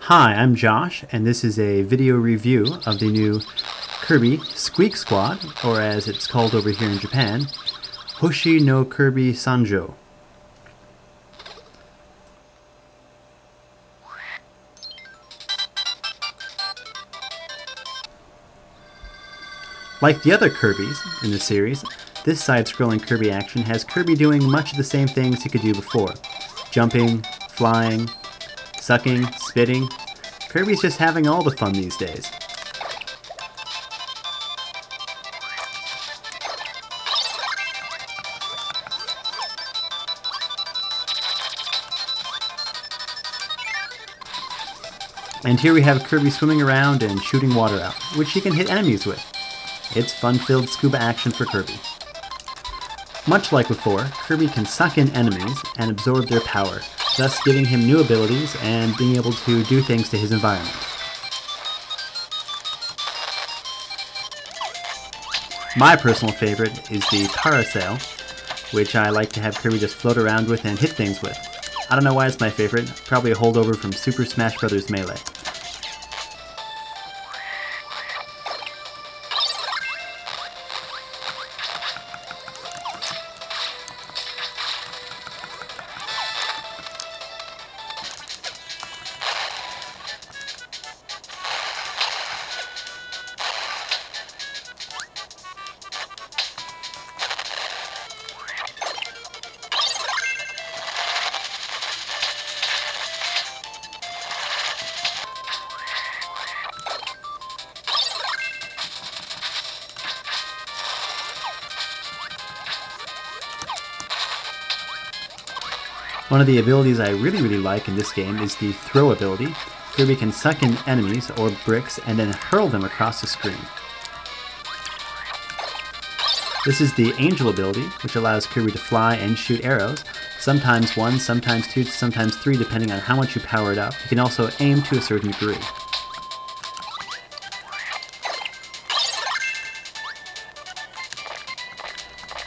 Hi, I'm Josh, and this is a video review of the new Kirby Squeak Squad, or as it's called over here in Japan, Hoshi no Kirby Sanjyo. Like the other Kirbys in the series, this side-scrolling Kirby action has Kirby doing much of the same things he could do before. Jumping, flying, sucking, spitting. Kirby's just having all the fun these days. And here we have Kirby swimming around and shooting water out, which he can hit enemies with. It's fun-filled scuba action for Kirby. Much like before, Kirby can suck in enemies and absorb their power, thus giving him new abilities and being able to do things to his environment. My personal favorite is the parasail, which I like to have Kirby just float around with and hit things with. I don't know why it's my favorite, probably a holdover from Super Smash Bros. Melee. One of the abilities I really like in this game is the throw ability. Kirby can suck in enemies or bricks and then hurl them across the screen. This is the Angel ability, which allows Kirby to fly and shoot arrows, sometimes one, sometimes two, sometimes three, depending on how much you power it up. You can also aim to a certain degree.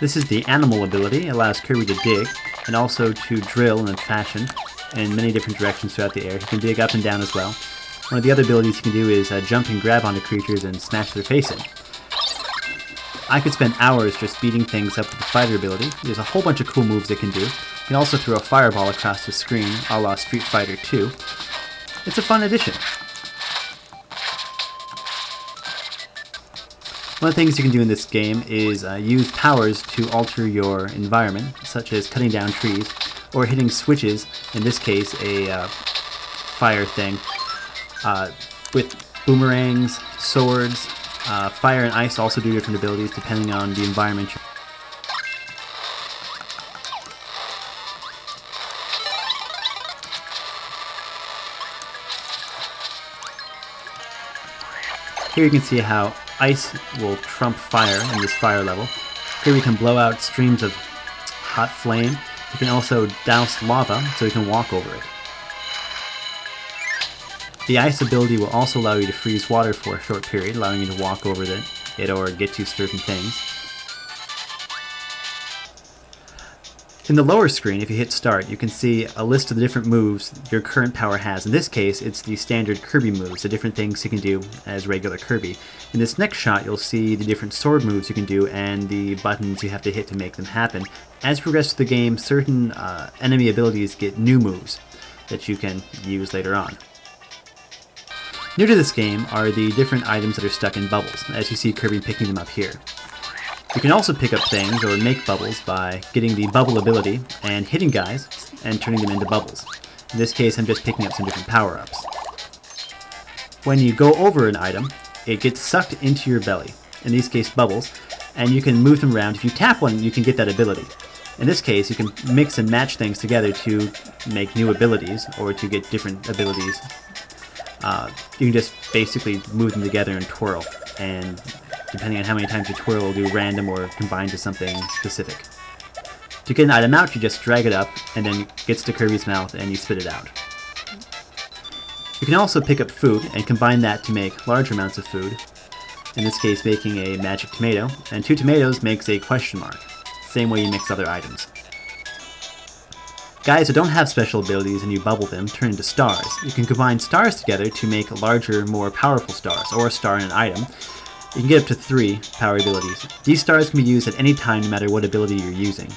This is the Animal ability. It allows Kirby to dig, and also to drill and fashion in many different directions throughout the air. He can dig up and down as well. One of the other abilities he can do is jump and grab onto creatures and smash their face in. I could spend hours just beating things up with the fighter ability. There's a whole bunch of cool moves it can do. You can also throw a fireball across the screen, a la Street Fighter 2. It's a fun addition. One of the things you can do in this game is use powers to alter your environment, such as cutting down trees, or hitting switches, in this case a fire thing, with boomerangs, swords. Fire and ice also do different abilities depending on the environment. Here you can see how ice will trump fire in this fire level. Kirby can blow out streams of hot flame. You can also douse lava so you can walk over it. The ice ability will also allow you to freeze water for a short period, allowing you to walk over it or get to certain things. In the lower screen, if you hit start, you can see a list of the different moves your current power has. In this case, it's the standard Kirby moves, the different things you can do as regular Kirby. In this next shot, you'll see the different sword moves you can do and the buttons you have to hit to make them happen. As you progress through the game, certain enemy abilities get new moves that you can use later on. New to this game are the different items that are stuck in bubbles, as you see Kirby picking them up here. You can also pick up things or make bubbles by getting the bubble ability and hitting guys and turning them into bubbles. In this case, I'm just picking up some different power-ups. When you go over an item, it gets sucked into your belly, in this case bubbles, and you can move them around. If you tap one, you can get that ability. In this case, you can mix and match things together to make new abilities or to get different abilities. You can just basically move them together and twirl, and depending on how many times you twirl, it'll do random or combine to something specific. To get an item out, you just drag it up, and then it gets to Kirby's mouth, and you spit it out. You can also pick up food, and combine that to make large amounts of food, in this case making a magic tomato, and 2 tomatoes makes a question mark, same way you mix other items. Guys who don't have special abilities and you bubble them turn into stars. You can combine stars together to make larger, more powerful stars, or a star in an item. You can get up to 3 power abilities. These stars can be used at any time no matter what ability you're using.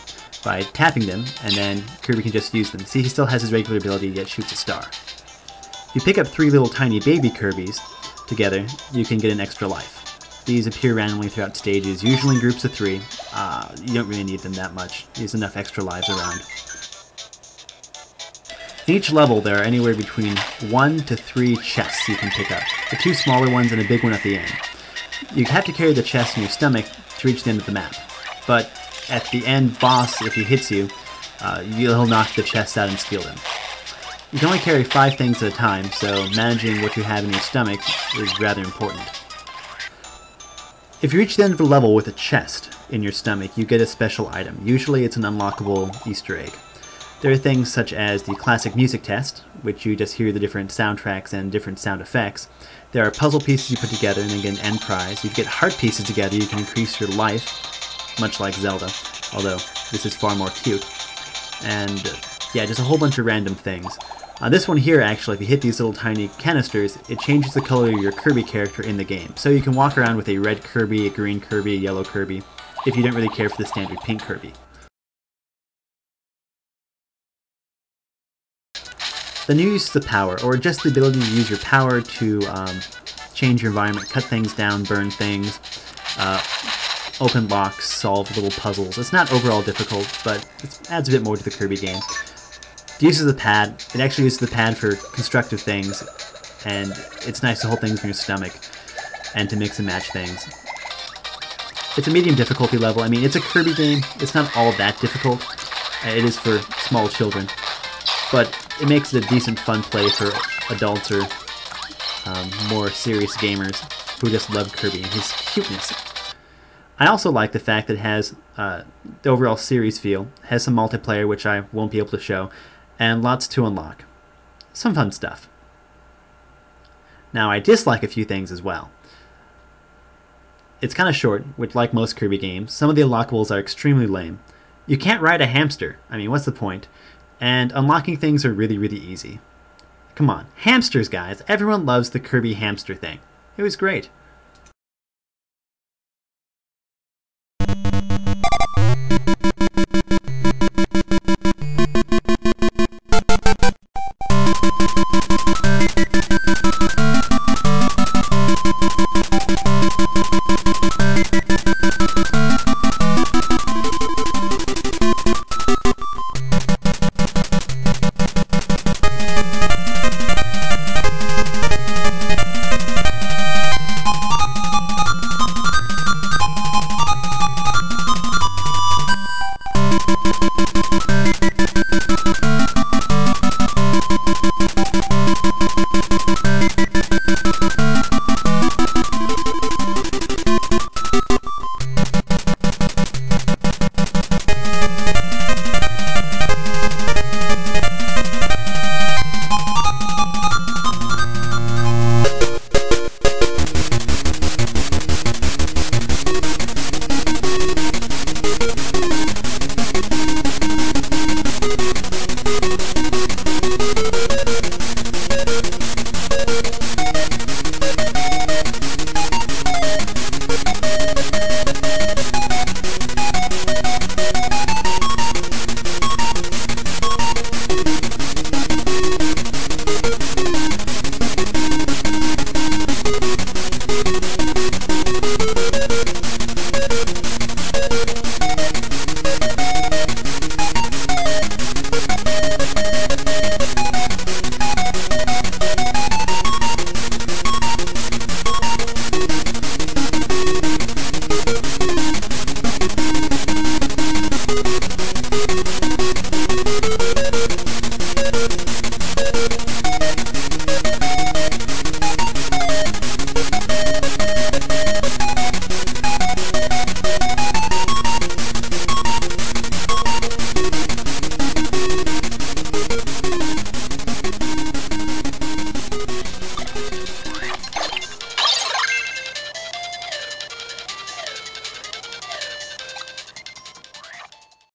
By tapping them, and then Kirby can just use them. See, he still has his regular ability, yet shoots a star. If you pick up 3 little tiny baby Kirbys together, you can get an extra life. These appear randomly throughout stages, usually in groups of 3. You don't really need them that much. There's enough extra lives around. In each level, there are anywhere between 1 to 3 chests you can pick up. The 2 smaller ones and a big one at the end. You have to carry the chest in your stomach to reach the end of the map. But at the end boss, if he hits you, he'll knock the chest out and steal them. You can only carry 5 things at a time, so managing what you have in your stomach is rather important. If you reach the end of the level with a chest in your stomach, you get a special item. Usually it's an unlockable Easter egg. There are things such as the classic music test, which you just hear the different soundtracks and different sound effects. There are puzzle pieces you put together and then get an end prize. If you get heart pieces together, you can increase your life, much like Zelda, although this is far more cute. And yeah, just a whole bunch of random things. This one here, actually, if you hit these little tiny canisters, it changes the color of your Kirby character in the game. So you can walk around with a red Kirby, a green Kirby, a yellow Kirby, if you don't really care for the standard pink Kirby. The new uses of power, or just the ability to use your power to change your environment, cut things down, burn things, open locks, solve little puzzles. It's not overall difficult, but it adds a bit more to the Kirby game. The use of the pad, it actually uses the pad for constructive things, and it's nice to hold things in your stomach and to mix and match things. It's a medium difficulty level. I mean, it's a Kirby game. It's not all that difficult. It is for small children, but it makes it a decent fun play for adults or more serious gamers who just love Kirby and his cuteness. I also like the fact that it has the overall series feel, has some multiplayer which I won't be able to show, and lots to unlock. Some fun stuff. Now, I dislike a few things as well. It's kind of short, which, like most Kirby games, some of the unlockables are extremely lame. You can't ride a hamster. I mean, what's the point? And unlocking things are really, really easy. Come on, hamsters, guys. Everyone loves the Kirby hamster thing. It was great.